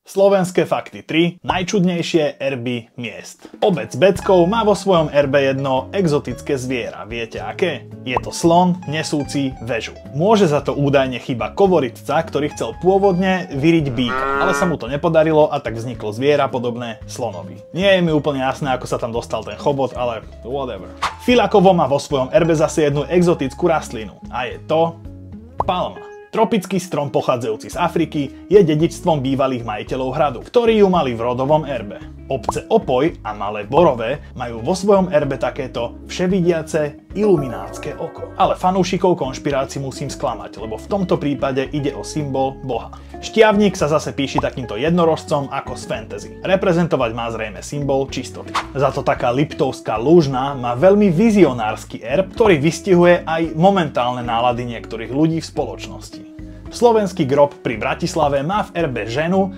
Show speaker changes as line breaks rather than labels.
Slovenské fakty 3. Najčudnejšie erby miest. Obec Beckov má vo svojom erbe jedno exotické zviera. Viete aké? Je to slon nesúci väžu. Môže za to údajne chyba kovoritca, ktorý chcel pôvodne vyriť býka, ale sa mu to nepodarilo a tak vzniklo zviera podobné slonovi. Nie je mi úplne jasné, ako sa tam dostal ten chobot, ale whatever. Filakovo má vo svojom erbe zase jednu exotickú rastlinu a je to palma. Tropický strom pochádzajúci z Afriky je dedičstvom bývalých majiteľov hradu, ktorí ju mali v rodovom erbe. Obce Opoj a Malé Borové majú vo svojom erbe takéto vševidiace iluminátske oko. Ale fanúšikov konšpirácií musím sklamať, lebo v tomto prípade ide o symbol boha. Šťavník sa zase píši takýmto jednorožcom ako z fantasy. Reprezentovať má zrejme symbol čistoty. Za to taká Liptovská Lužna má veľmi vizionársky erb, ktorý vystihuje aj momentálne nálady niektorých ľudí v spoločnosti. Slovenský grob pri Bratislave má v erbe ženu